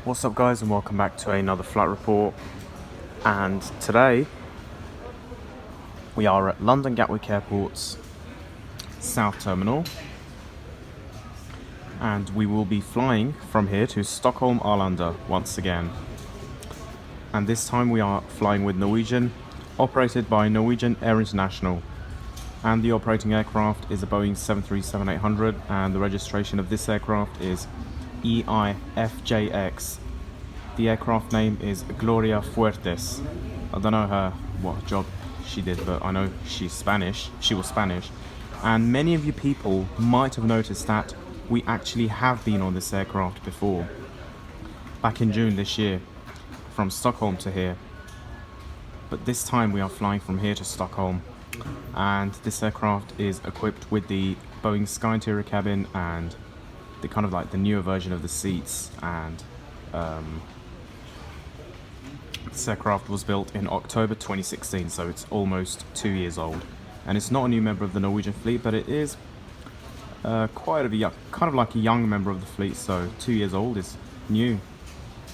What's up guys, and welcome back to another flight report. And today we are at London Gatwick Airport's South Terminal, and we will be flying from here to Stockholm Arlanda once again. And this time we are flying with Norwegian, operated by Norwegian Air International. And the operating aircraft is a Boeing 737-800, and the registration of this aircraft is EI-FJX. The aircraft name is Gloria Fuertes. I don't know what job she did, but I know she's Spanish. She was Spanish. And many of you people might have noticed that we actually have been on this aircraft before. Back in June this year, from Stockholm to here. But this time we are flying from here to Stockholm. And this aircraft is equipped with the Boeing Sky Interior cabin and the kind of like the newer version of the seats. And this aircraft was built in October 2016, so it's almost 2 years old. And it's not a new member of the Norwegian fleet, but it is quite a young, kind of like a young member of the fleet. So 2 years old is new,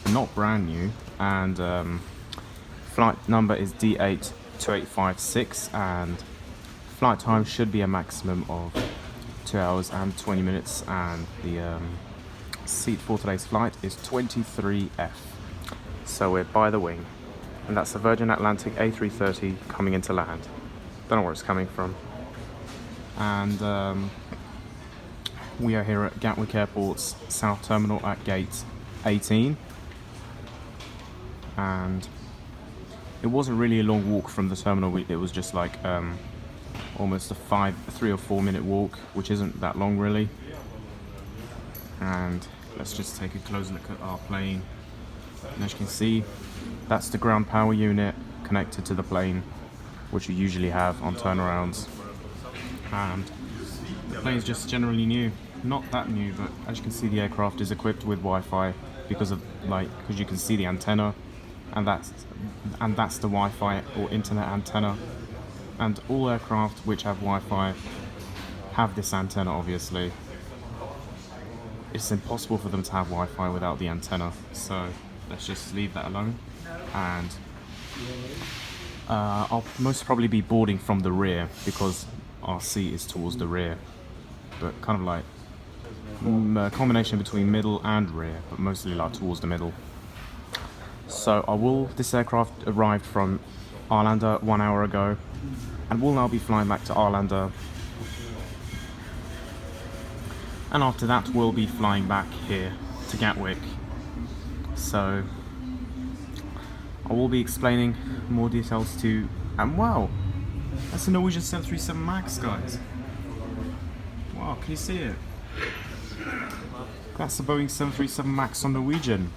not brand new. And flight number is D82856, and flight time should be a maximum of 2 hours and 20 minutes, and the seat for today's flight is 23F. So we're by the wing, and that's the Virgin Atlantic A330 coming into land. Don't know where it's coming from. And we are here at Gatwick Airport's South Terminal at gate 18. And it wasn't really a long walk from the terminal. It was just like almost a 3 or 4 minute walk, which isn't that long really. And let's just take a close look at our plane. And as you can see, that's the ground power unit connected to the plane, which you usually have on turnarounds. And the plane is just generally new. Not that new, but as you can see, the aircraft is equipped with Wi-Fi because you can see the antenna. And that's the Wi-Fi or internet antenna. And all aircraft which have Wi-Fi have this antenna, obviously. It's impossible for them to have Wi-Fi without the antenna, so let's just leave that alone. And I'll most probably be boarding from the rear because our seat is towards the rear. But kind of like a combination between middle and rear, but mostly like towards the middle. So this aircraft arrived from Arlanda 1 hour ago, and we'll now be flying back to Arlanda. And after that, we'll be flying back here to Gatwick. So I will be explaining more details to. And wow, that's a Norwegian 737 MAX, guys. Wow, can you see it? That's the Boeing 737 MAX on Norwegian.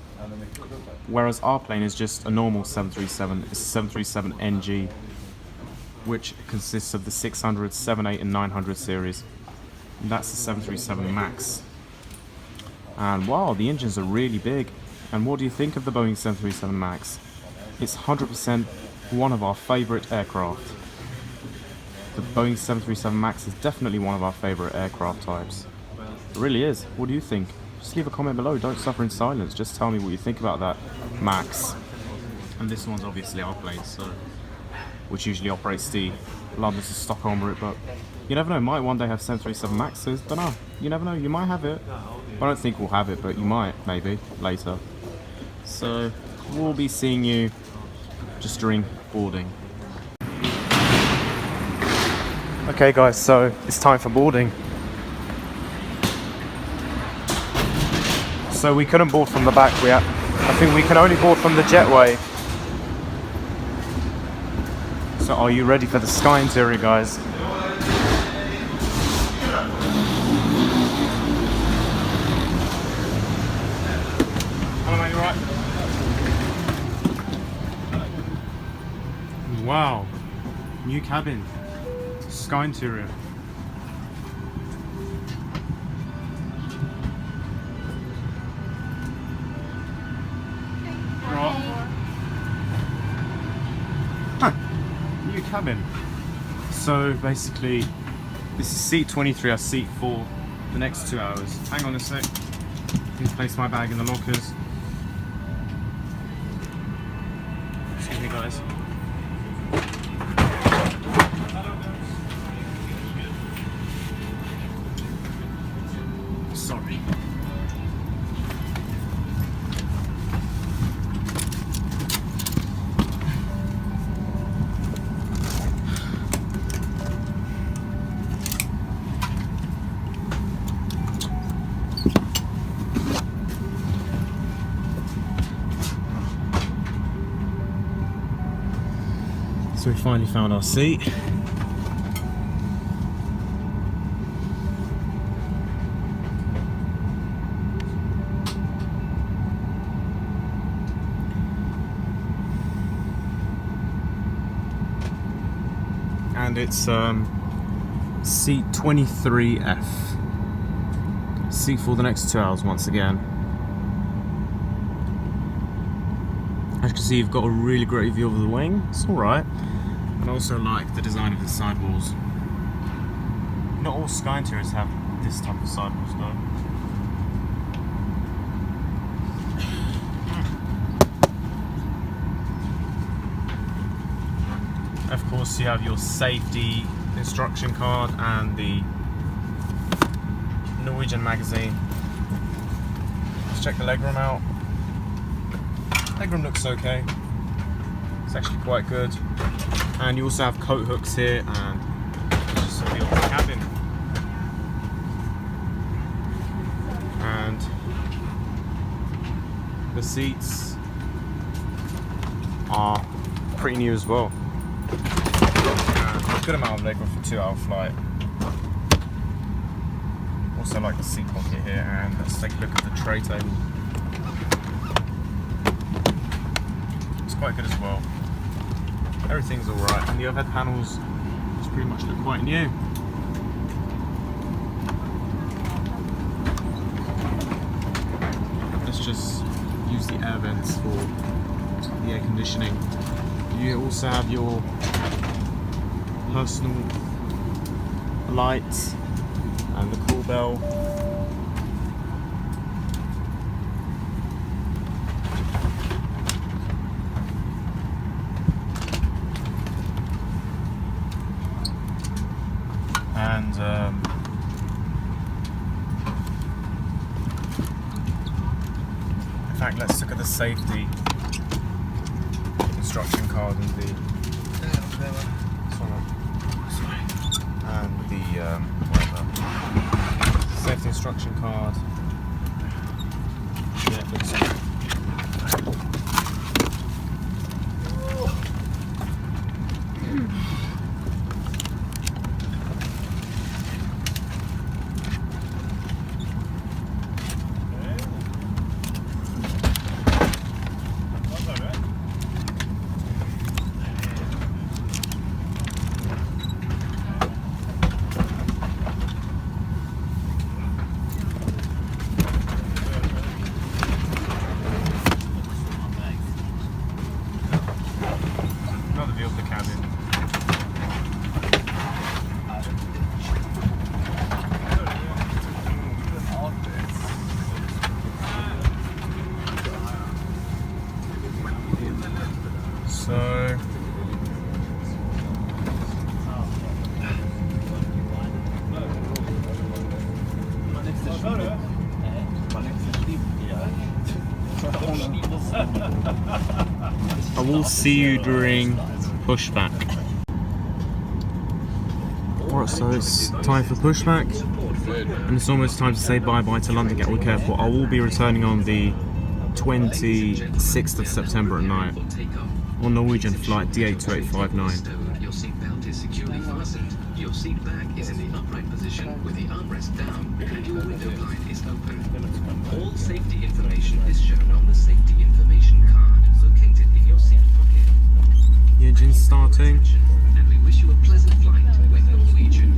Whereas our plane is just a normal 737, it's a 737NG, which consists of the 600, 78 and 900 series. And that's the 737 MAX. And wow, the engines are really big. And what do you think of the Boeing 737 MAX? It's 100% one of our favourite aircraft. The Boeing 737 MAX is definitely one of our favourite aircraft types. It really is. What do you think? Just leave a comment below, don't suffer in silence, just tell me what you think about that MAX. And this one's obviously our plane, so which usually operates the London to Stockholm route, but you never know, might one day have 737 MAXs, don't know, you never know, you might have it. I don't think we'll have it, but you might, maybe, later. So we'll be seeing you just during boarding. Okay guys, so it's time for boarding. So we couldn't board from the back. I think we can only board from the jetway. So are you ready for the Sky Interior, guys? Hello mate, you alright? Wow, new cabin, Sky Interior. New cabin. So basically, this is seat 23, our seat for the next 2 hours. Hang on a sec. Need to place my bag in the lockers. guys. Sorry. So we finally found our seat. And it's seat 23F. Seat for the next 2 hours once again. As you can see, you've got a really great view of the wing. It's alright. And I also like the design of the sidewalls. Not all Sky interiors have this type of sidewalls though. Of course, you have your safety instruction card and the Norwegian magazine. Let's check the legroom out. Legroom looks okay. It's actually quite good. And you also have coat hooks here and just a view of the cabin. And the seats are pretty new as well. Good amount of legroom for a 2-hour flight. Also like the seat pocket here, and let's take a look at the tray table. It's quite good as well. Everything's alright, and the overhead panels just pretty much look quite new. Let's just use the air vents for the air conditioning. You also have your personal lights and the cool bell. And in fact, let's look at the safety instruction card and the safety instruction card. Yeah, it looks good. I will see you during pushback. Alright, so it's time for pushback, and it's almost time to say bye-bye to London Gatwick Airport. I will be returning on the 26th of September at night on Norwegian flight D82859. Your seat belt is securely fastened. Your seat back is in the upright position with the armrest down and your window blind is open. All safety information is shown on the safety information card located in your seat pocket. The engine's starting. And we wish you a pleasant flight with Norwegian.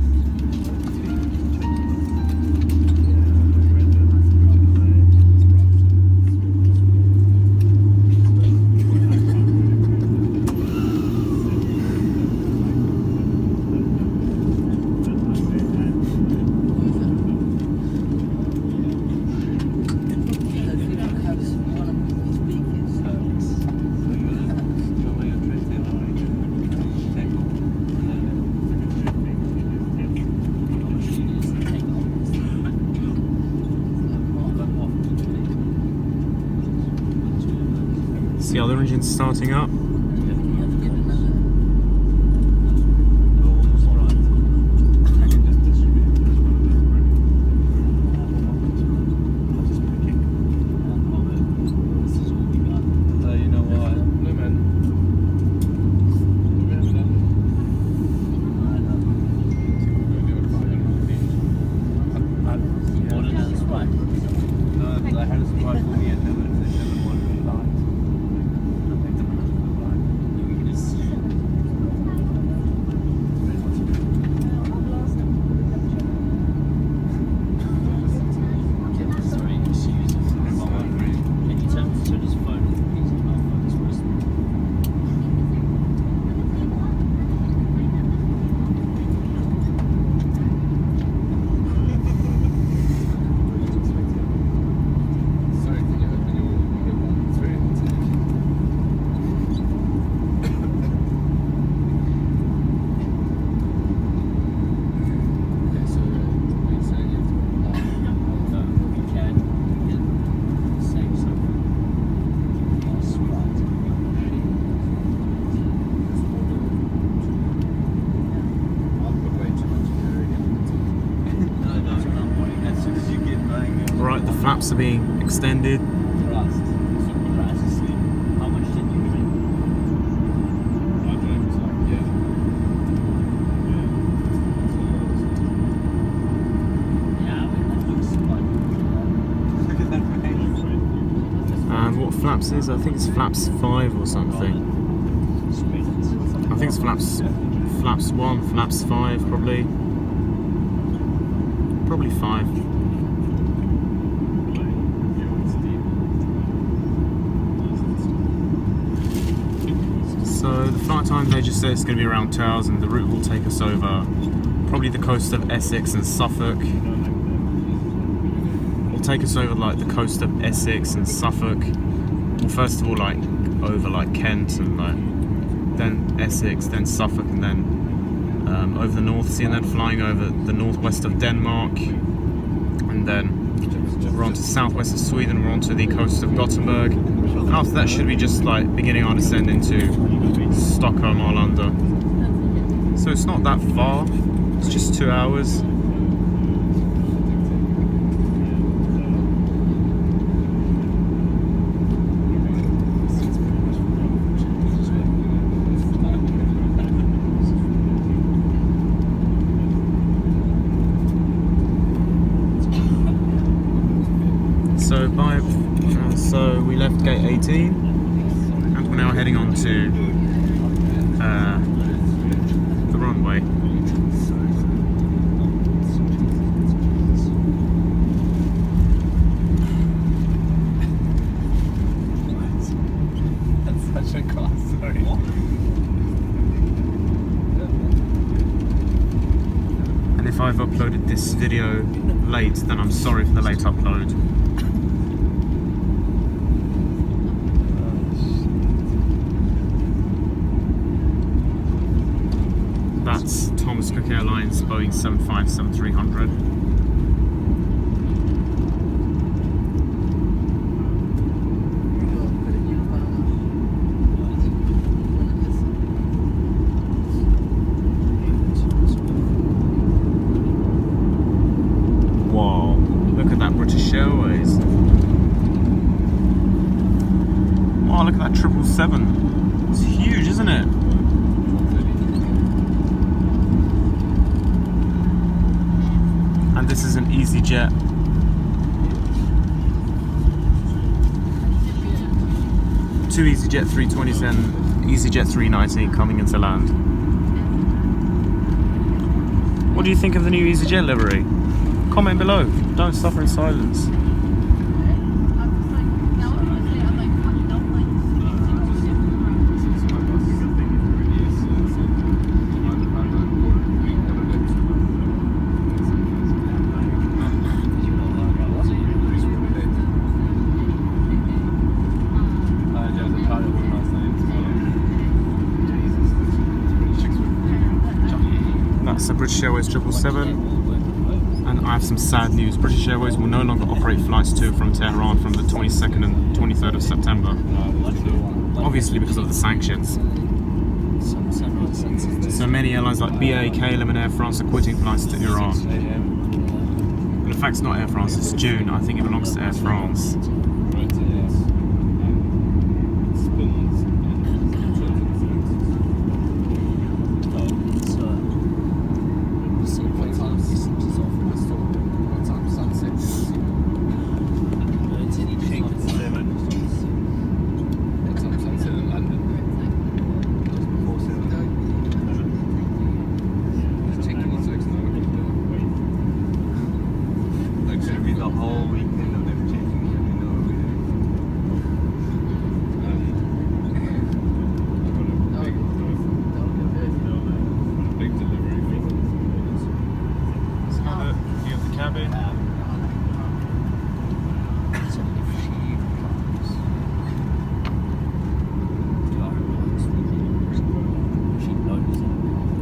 other engine's starting up. Right, the flaps are being extended. And what flaps is? I think it's flaps 5 or something. I think it's flaps 1, flaps 5 probably. Probably 5. So the flight time, they just say it's going to be around 2 hours, and the route will take us over probably the coast of Essex and Suffolk. Will take us over like the coast of Essex and Suffolk. Well, first of all, like over like Kent and like then Essex, then Suffolk, and then over the North Sea, and then flying over the northwest of Denmark, and then we're on to southwest of Sweden. We're on to the coast of Gothenburg, and after that should be just like beginning our descent into Stockholm, Arlanda. So it's not that far, it's just 2 hours. So we left gate 18 and we're now heading on to the runway. That's such a class story. And if I've uploaded this video late, then I'm sorry for the late upload. That's Thomas Cook Airlines Boeing 737-8JP. Wow, look at that British Airways. Oh, look at that 777. It's huge, isn't it? And this is an EasyJet. Two EasyJet 320s and EasyJet 319 coming into land. What do you think of the new EasyJet livery? Comment below. Don't suffer in silence. That's the British Airways 777, and I have some sad news. British Airways will no longer operate flights to and from Tehran from the 22nd and 23rd of September. obviously because of the sanctions. So many airlines like BA, KLM and Air France are quitting flights to Iran. And in fact, it's not Air France, it's June. I think it belongs to Air France.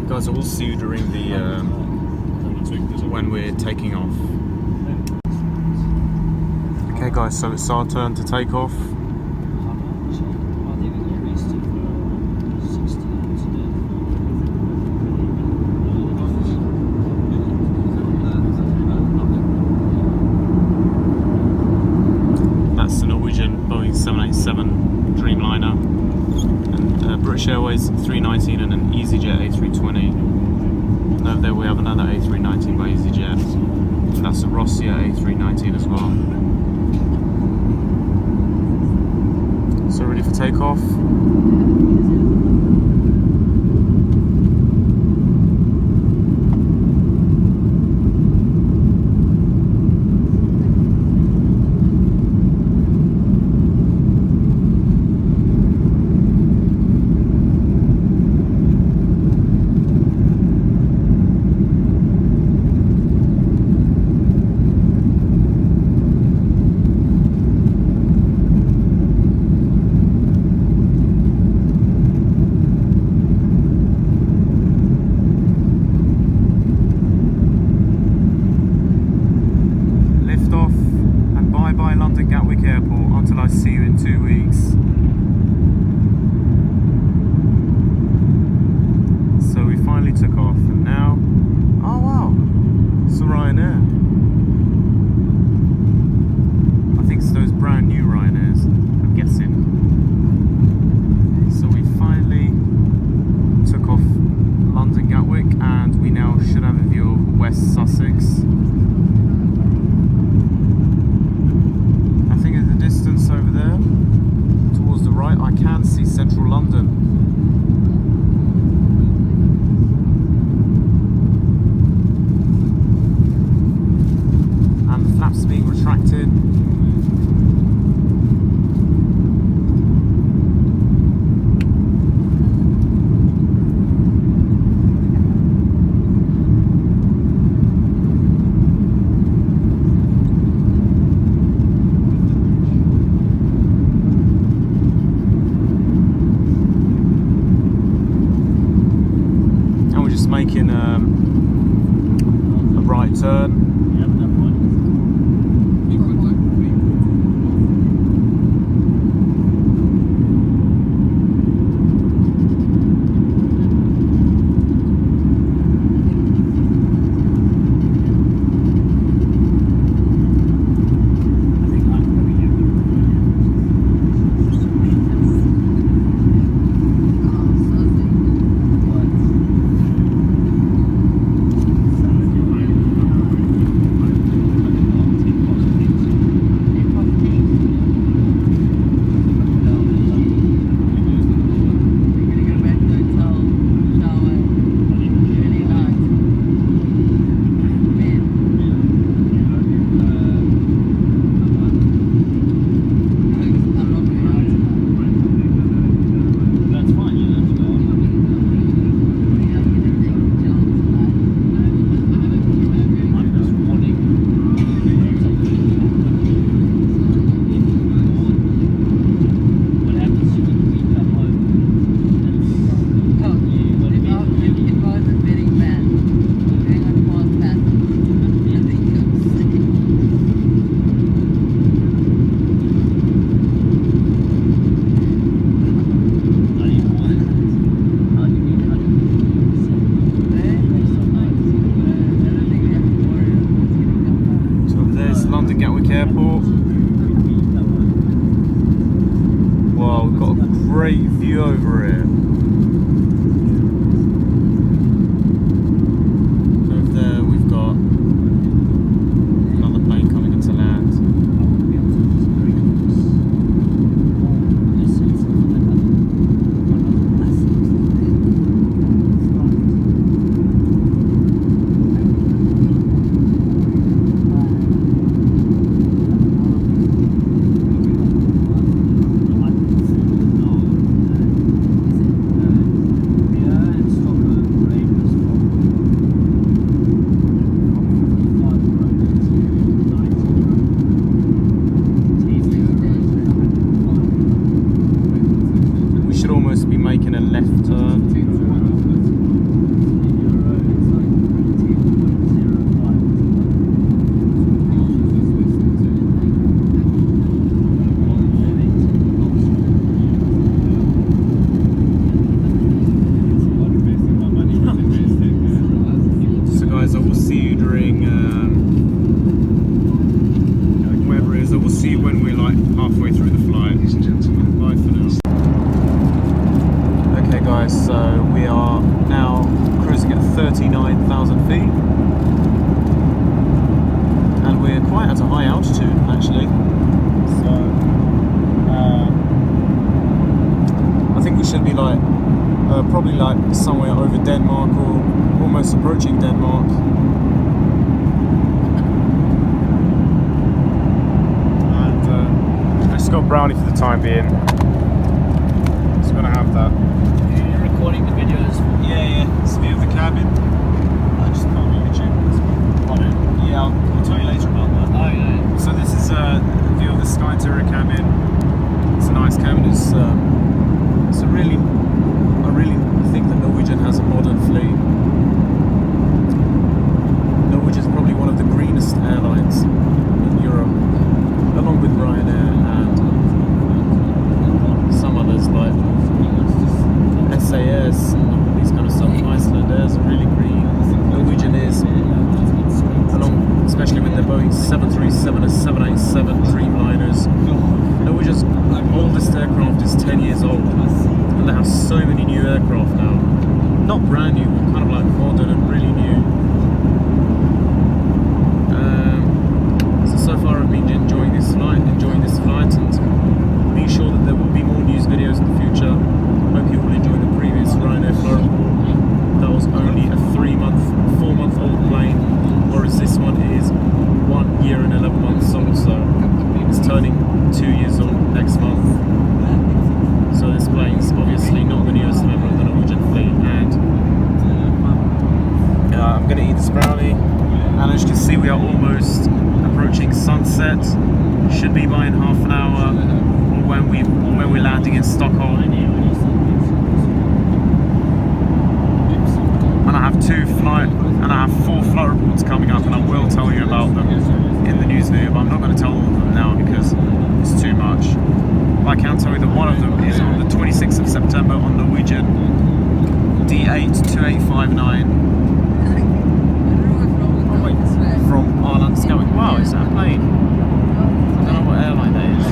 Guys, I will see you during the when we're taking off. Okay guys, so it's our turn to take off. That's the Norwegian Boeing 787 Dreamliner, and British Airways 319 and an EasyJet A320. And over there we have another A319 by EasyJet. And that's a Russia A319 as well. So ready for takeoff. Gatwick Airport until I see you in 2 weeks. So we finally took off, and now, oh wow, it's a Ryanair. I think it's those brand new Ryanairs, I'm guessing. So we finally took off London Gatwick, and we now should have a view of West Sussex. Distance over there towards the right, I can see central London. And the flaps are being retracted. Making a right turn. guys, I will see you during whatever it is. I will see you when we're like halfway through the flight. Ladies and gentlemen, Bye for now. Okay guys, so we are now cruising at 39,000 feet. And we're quite at a high altitude actually. So I think we should be like probably like somewhere over Denmark or almost approaching Denmark. And I just got brownie for the time being. Just gonna have that. You're recording the videos. Yeah, it's a view of the cabin. I just can't really check this one. Yeah, I'll tell you later about that. Oh yeah. So this is a view of the Sky Interior cabin. It's a nice cabin. It's a really, I really think that Norwegian has a modern fleet. Norwegian is probably one of the greenest airlines in Europe, along with Ryanair and some others like SAS and all these kind of stuff. Iceland Airs are really green. Norwegian is, along, especially with their Boeing 737 and 787 Dreamliners. Norwegian's oldest aircraft is 10 years old, and they have so many new aircraft now. Not brand new, but kind of like modern and really new. So far I've been enjoying this flight, and being sure that there will be more news videos in the future. Hope you all enjoyed the previous Ryanair flight report. That was only a 4-month old plane, whereas this one is 1 year and 11 months old, so it's turning 2 years old next month. So this plane's obviously not the newest member of the Norwegian fleet, and I'm going to eat this brownie, and as you can see we are almost approaching sunset. Should be by in half an hour, or when we're landing in Stockholm. And I have 4 flight reports coming up, and I will tell you about them in the news video, but I'm not going to tell all of them now because it's too much. But I can tell you that one of them is on the 26th of September on Norwegian D82859 from Arlanda to Gatwick. Wow, is that a plane? I don't know what airline that is.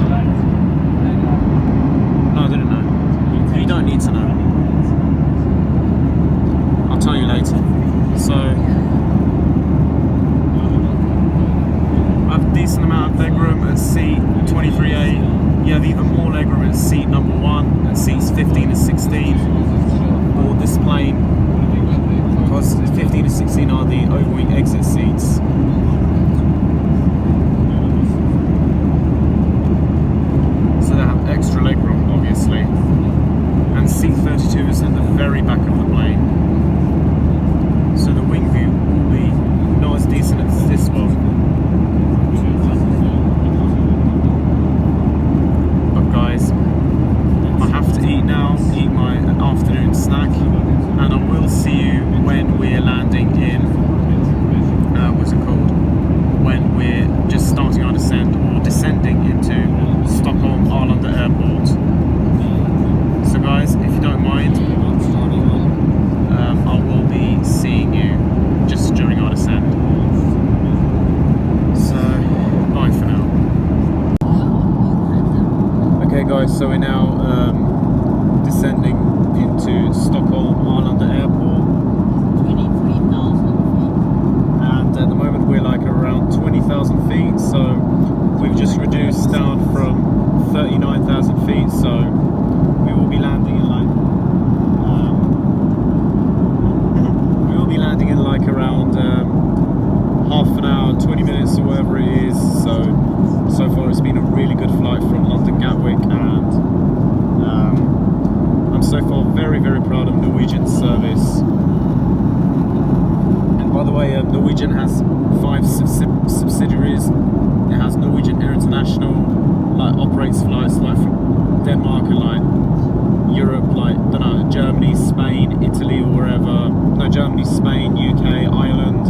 No, I didn't know. You don't need to know. I'll tell you later. So I have a decent amount of legroom at seat 23A. You have even more legroom at seat number 1 and seats 15 and 16 aboard this plane, because 15 and 16 are the overwing exit seats. So they have extra legroom obviously, and seat 32 is at the very back of the plane. So the wing view will be not as decent as this one. But guys, I have to eat now, eat my afternoon snack, and I will see you when we're landing in, what's it called? When we're just starting our descent or descending into Stockholm Arlanda Airport. So guys, if you don't mind, I will be seeing you just during our descent. So, bye for now. Okay guys, so we're now descending into Stockholm Arlanda Airport. And at the moment we're like around 20,000 feet, so we've just reduced down from 39,000 feet, so we will be landing in like around half an hour, 20 minutes or whatever it is. So far it's been a really good flight from London Gatwick, and I'm so far very, very proud of Norwegian's service. And by the way, Norwegian has 5 subsidiaries. It has Norwegian Air International, like operates flights like from Denmark and like Europe, like, don't know, Germany, Spain, Italy or wherever. No, Germany, Spain, UK, Ireland.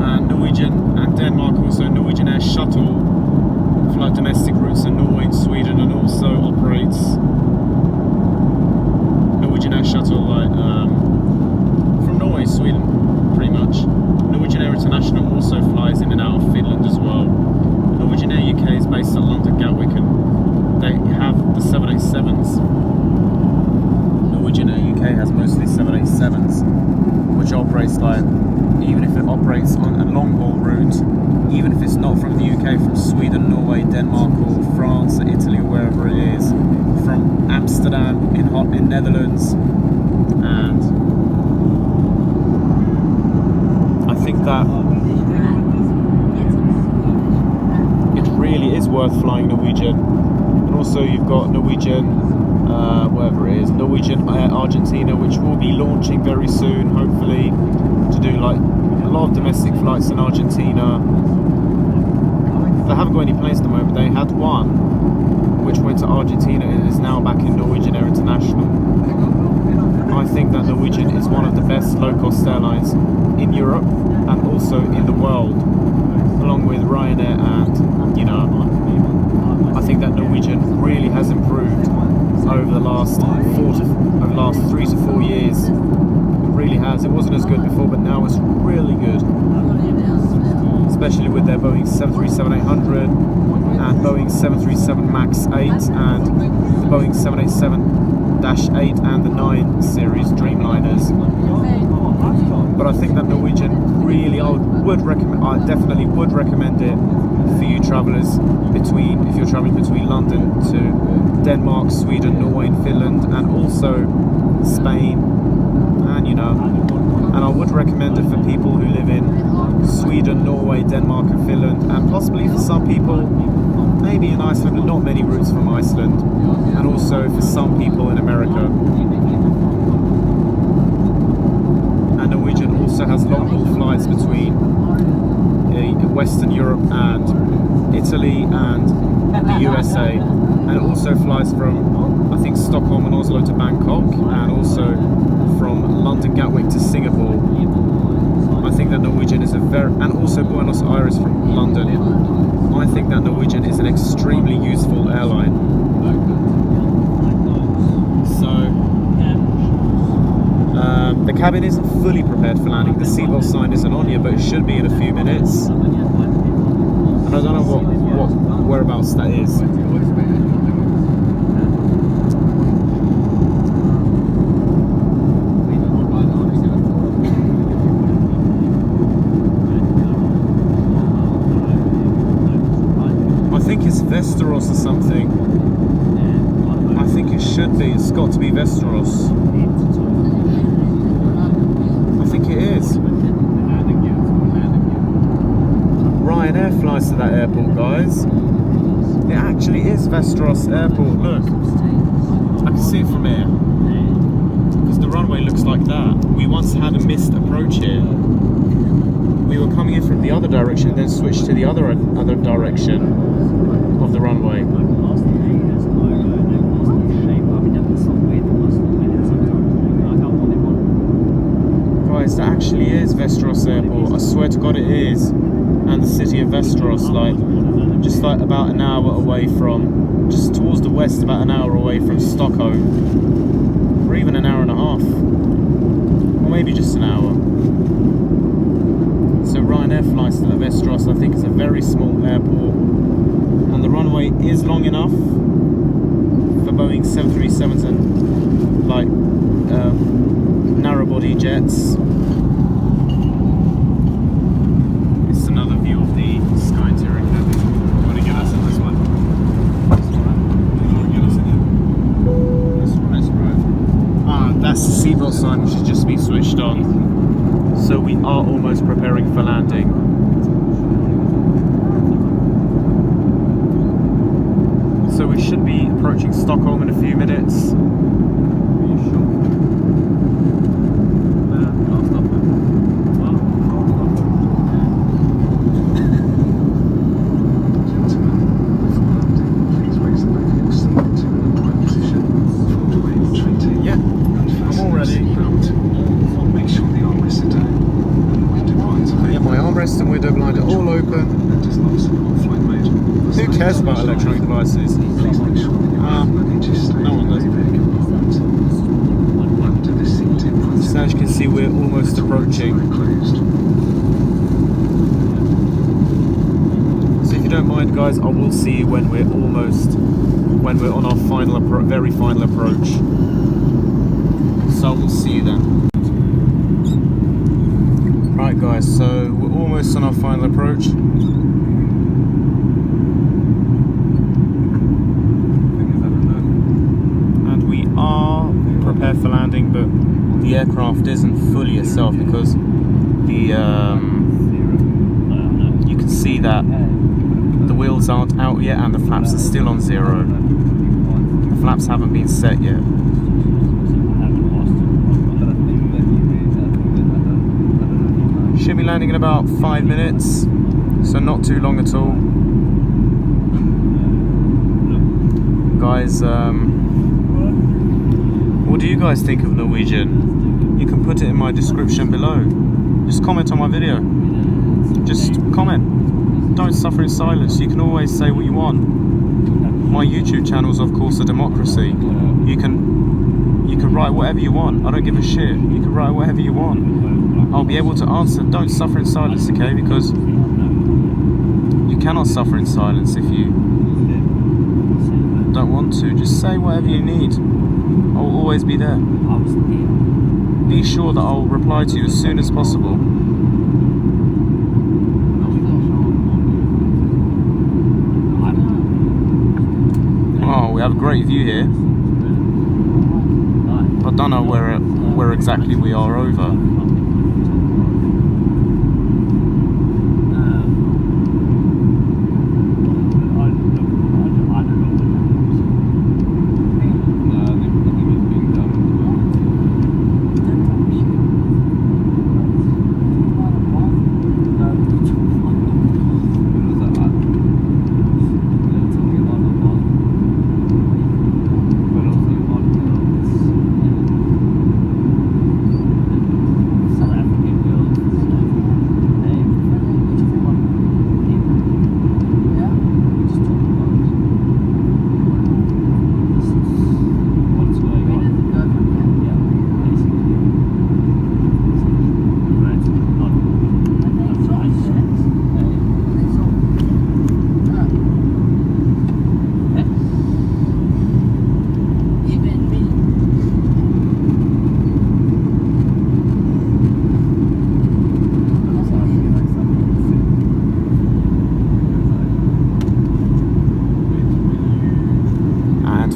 And Norwegian and Denmark also. Norwegian Air Shuttle fly domestic routes in Norway and Sweden, and also operates Norwegian Air Shuttle like from Norway, Sweden, pretty operates, like, even if it operates on a long haul route, even if it's not from the UK, from Sweden, Norway, Denmark, or France, or Italy, or wherever it is, from Amsterdam in Netherlands, and I think that it really is worth flying Norwegian. And also you've got Norwegian, wherever it is, Norwegian Argentina, which will be launching very soon, hopefully, to do like a lot of domestic flights in Argentina. They haven't got any planes at the moment. They had one which went to Argentina and is now back in Norwegian Air International. I think that Norwegian is one of the best low-cost airlines in Europe and also in the world, along with Ryanair, and you know, I think that Norwegian really has improved over the last 3 to 4 years. It really has. It wasn't as good before, but now it's really good, especially with their Boeing 737-800 and Boeing 737 MAX 8 and the Boeing 787-8 and the 9 series Dreamliners. But I think that Norwegian really, I definitely would recommend it for you travellers if you're travelling between London to Denmark, Sweden, Norway and Finland, and also Spain, and you know, and I would recommend it for people who live in Sweden, Norway, Denmark and Finland, and possibly for some people maybe in Iceland, but not many routes from Iceland, and also for some people in America. And Norwegian also has long haul flights between Western Europe and Italy and the USA, and it also flies from, I think, Stockholm and Oslo to Bangkok, and also from London Gatwick to Singapore. I think that Norwegian is and also Buenos Aires from London. I think that Norwegian is an extremely useful airline. So the cabin isn't fully prepared for landing. The seatbelt sign isn't on yet, but it should be in a few minutes. And I don't know whereabouts that is. I think it's Västerås or something. I think it should be. It's got to be Västerås. I think it is. Ryanair flies to that airport, guys. It actually is Västerås Airport. Look, I can see it from here because the runway looks like that. We once had a missed approach here. We were coming in from the other direction, then switched to the other direction of the runway. Guys, that actually is Västerås Airport. I swear to God it is. And the city of Västerås, like, just like about an hour away from, just towards the west, about an hour away from Stockholm, or even an hour and a half, or maybe just an hour. So Ryanair flies to Västerås. I think it's a very small airport, and the runway is long enough for Boeing 737s and like narrow body jets. It's another view of the Sky Interior cabin. You want to get us in this one? You want to get us in here? That's right. Ah, that's the seatbelt sign, which has just been switched on. So we are almost preparing for landing. So we should be approaching Stockholm in a few minutes. And window blinder all open. Who cares about electronic devices? No one does. So as you can see, we're almost approaching. So if you don't mind, guys, I will see you when we're on our very final approach. So I will see you then. guys, so we're almost on our final approach. And we are prepared for landing, but the aircraft isn't fully itself because the you can see that the wheels aren't out yet and the flaps are still on 0. The flaps haven't been set yet. Should be landing in about 5 minutes, so not too long at all. Guys, what do you guys think of Norwegian? You can put it in my description below. Just comment on my video. Just comment. Don't suffer in silence. You can always say what you want. My YouTube channel is of course a democracy. You can write whatever you want. I don't give a shit. You can write whatever you want. I'll be able to answer. Don't suffer in silence, okay? Because you cannot suffer in silence if you don't want to. Just say whatever you need. I'll always be there. Be sure that I'll reply to you as soon as possible. Oh, we have a great view here. I don't know where exactly we are over.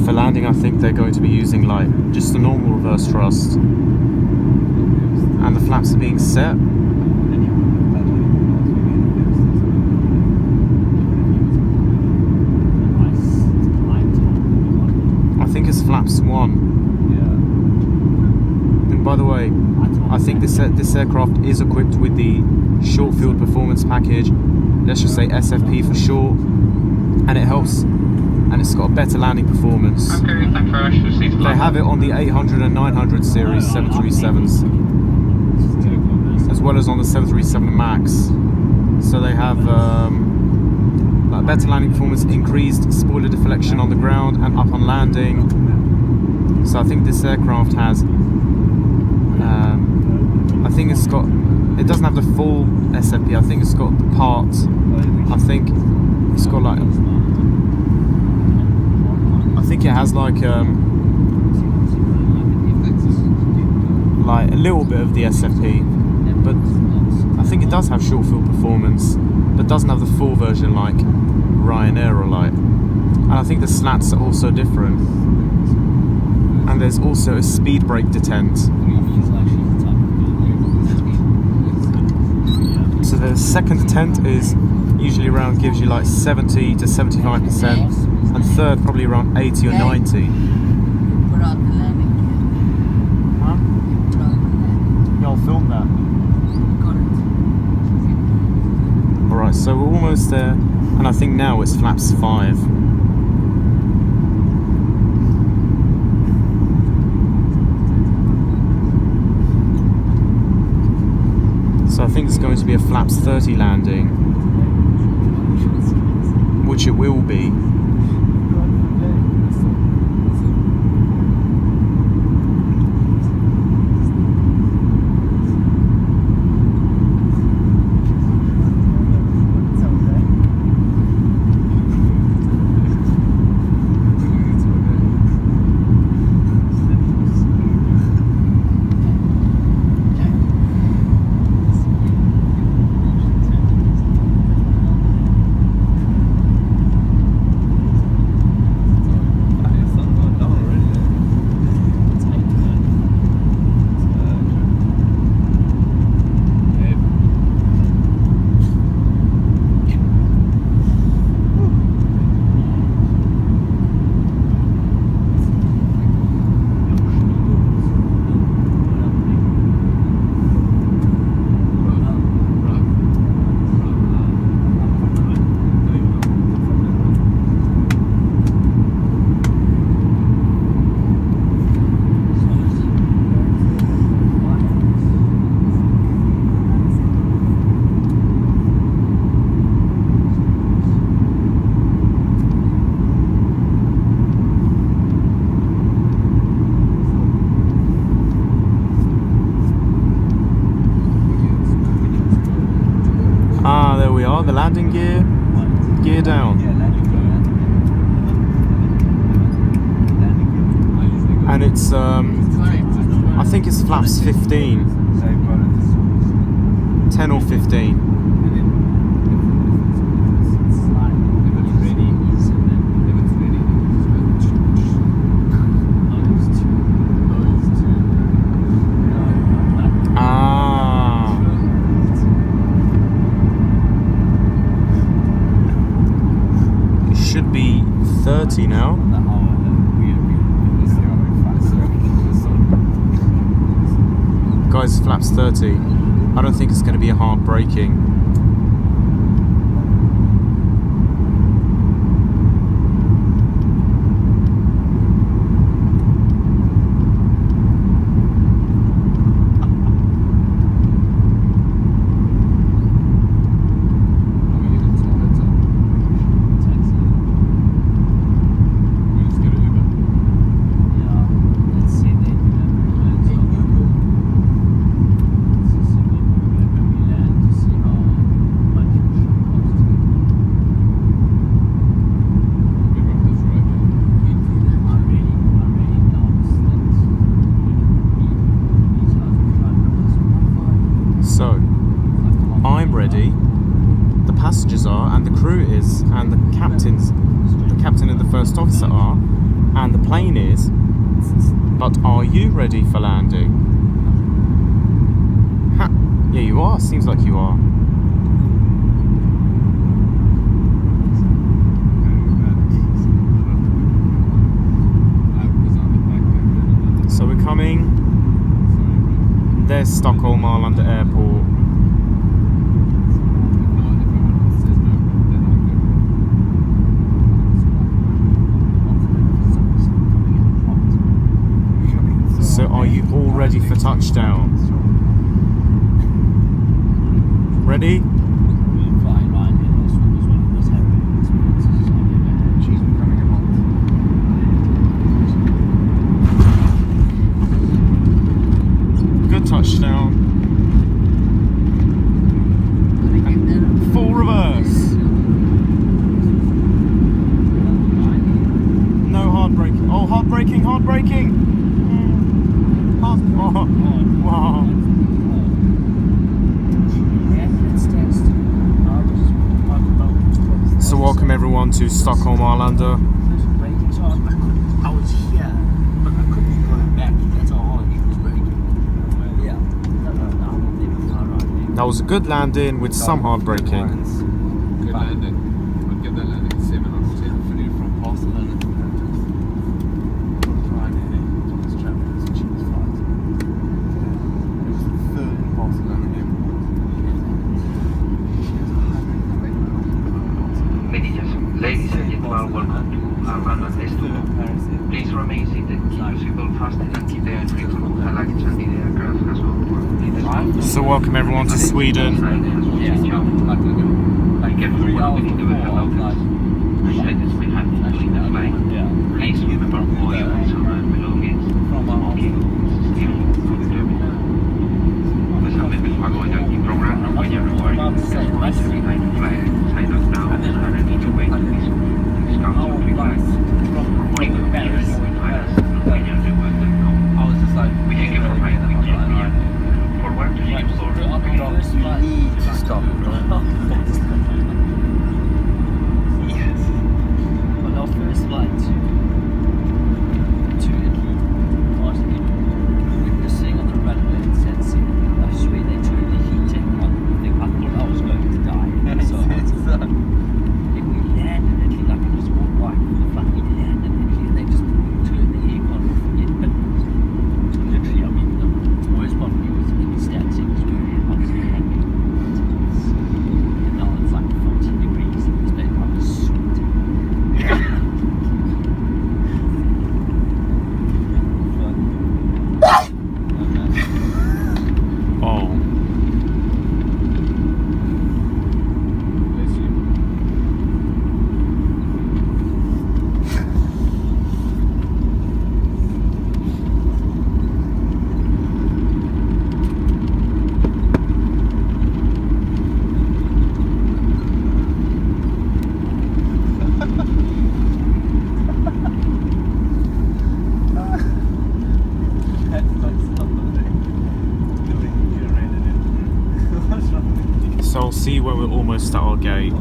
For landing, I think they're going to be using like just a normal reverse thrust, and the flaps are being set. I think it's flaps 1. And by the way, I think this aircraft is equipped with the short field performance package. Let's just say SFP for short, and it helps. And it's got a better landing performance. They have it on the 800 and 900 series 737s, as well as on the 737 MAX. So they have like better landing performance, increased spoiler deflection on the ground and up on landing. So I think this aircraft has, I think it doesn't have the full SFP, I think it's got the parts. I think it's got like, I think it has like a little bit of the SFP, but I think it does have short field performance, but doesn't have the full version like Ryanair or like. And I think the slats are also different, and there's also a speed brake detent. So the second detent is usually around, gives you like 70 to 75%, and third probably around 80 or 90. Huh? Yeah, I'll film that. Alright, so we're almost there, and I think now it's flaps 5. So I think it's going to be a flaps 30 landing, which it will be. are, the landing gear. Gear down. And it's, I think it's flaps 15. 10 or 15. It should be 30 now. Guys, flaps 30. I don't think it's going to be a hard braking. So, I'm ready, the passengers are, and the crew is, and the captain and the first officer are, and the plane is, but are you ready for landing? Ha! Yeah, you are, seems like you are. So we're coming. There's Stockholm, Arlanda Airport. So are you all ready for touchdown? Ready? Touchdown. And full reverse. No hard braking. Oh, hard braking, hard braking. Hard. Oh, wow. So welcome everyone to Stockholm, Arlanda. I was here, but I couldn't go back. That's all. It was breaking. Yeah. That was a good landing with some hard braking. Good landing. I'd give that landing 7 out of 10. Flew from Barcelona to Paris on Friday. Thomas Travis, cheapest flight. It was the third Barcelona airport. Ladies and gentlemen, welcome to Arlanda Stockholm. Please remain seated, keep your seatbelt fastened, and keep the entry to the luggage and the aircraft as well. So welcome everyone to Sweden. Yeah, like Be careful 3 when hours opening the before. overload. Items may have to clean the flight. Please remember all your personal belongings, smoking, still to the terminal. The supplemental cargo junking program when you require customers every night to fly sign us now and need to wait to discount on free flights. For more information, you will find us at norwegian.com. I was just like, We thank you for flying with Norwegian. Forward to you for you need to stop. Yes. On our first flight to Italy, we were sitting on the runway and said, I swear they turned the heating on. I thought I was going to die. So So I'll see when we're almost at our gate.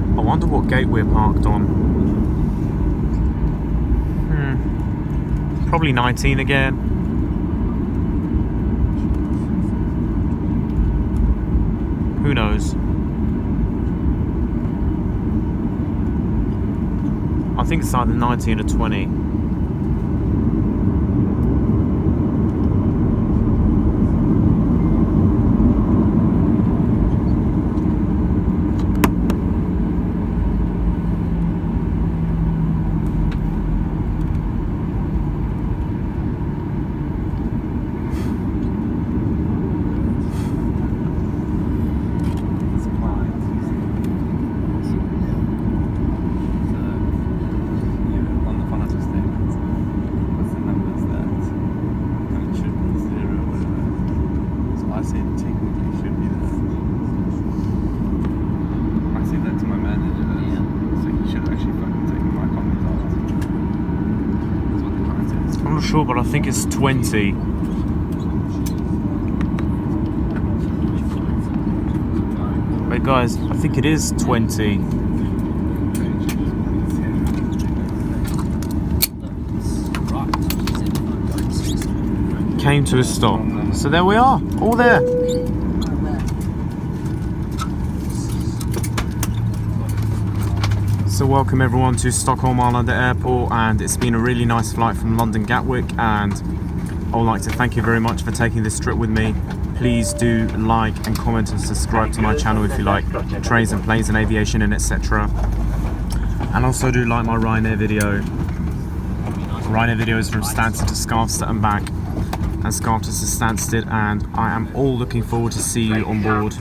I wonder what gate we're parked on. Probably 19 again. Who knows? I think it's either 19 or 20. Sure, but I think it's 20. Wait guys, I think it is 20. Came to a stop. So there we are, all there. So welcome everyone to Stockholm Arlanda Airport, and it's been a really nice flight from London Gatwick, and I would like to thank you very much for taking this trip with me. Please do like and comment and subscribe to my channel if you like trains and planes and aviation and etc. And also do like my Ryanair video. Ryanair videos from Stansted to Skarvstad and back, and Skarvstad to Stansted, and I am all looking forward to see you on board.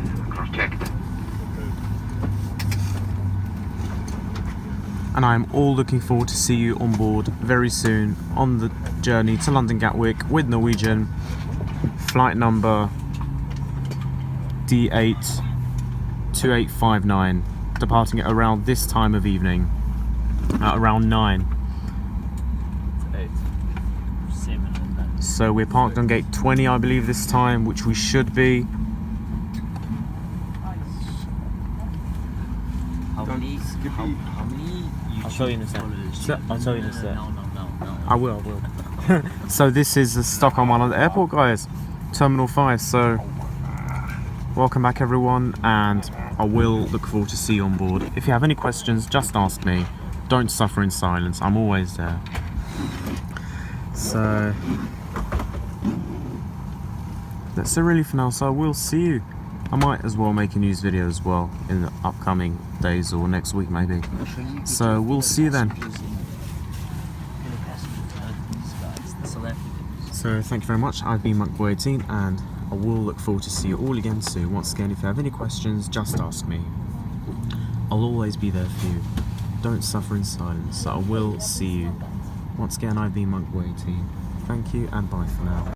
And I am all looking forward to see you on board very soon on the journey to London Gatwick with Norwegian, flight number D82859, departing at around this time of evening, at around 9. 8, 7. So we're parked on gate 20, I believe this time, which we should be. could how be. many YouTube I'll show you in a sec. followers? So- I'll show you in a sec. No. I will. So this is the Stockholm Arlanda Airport, guys. Terminal 5. So welcome back, everyone, and I will look forward to see you on board. If you have any questions, just ask me. Don't suffer in silence. I'm always there. So that's it really for now. So I will see you. I might as well make a news video as well in the upcoming days or next week maybe. So we'll see you then. So thank you very much. I've been Monk18 and I will look forward to see you all again soon. Once again, if you have any questions, just ask me. I'll always be there for you. Don't suffer in silence. So I will see you. Once again, I've been Monk18. Thank you and bye for now.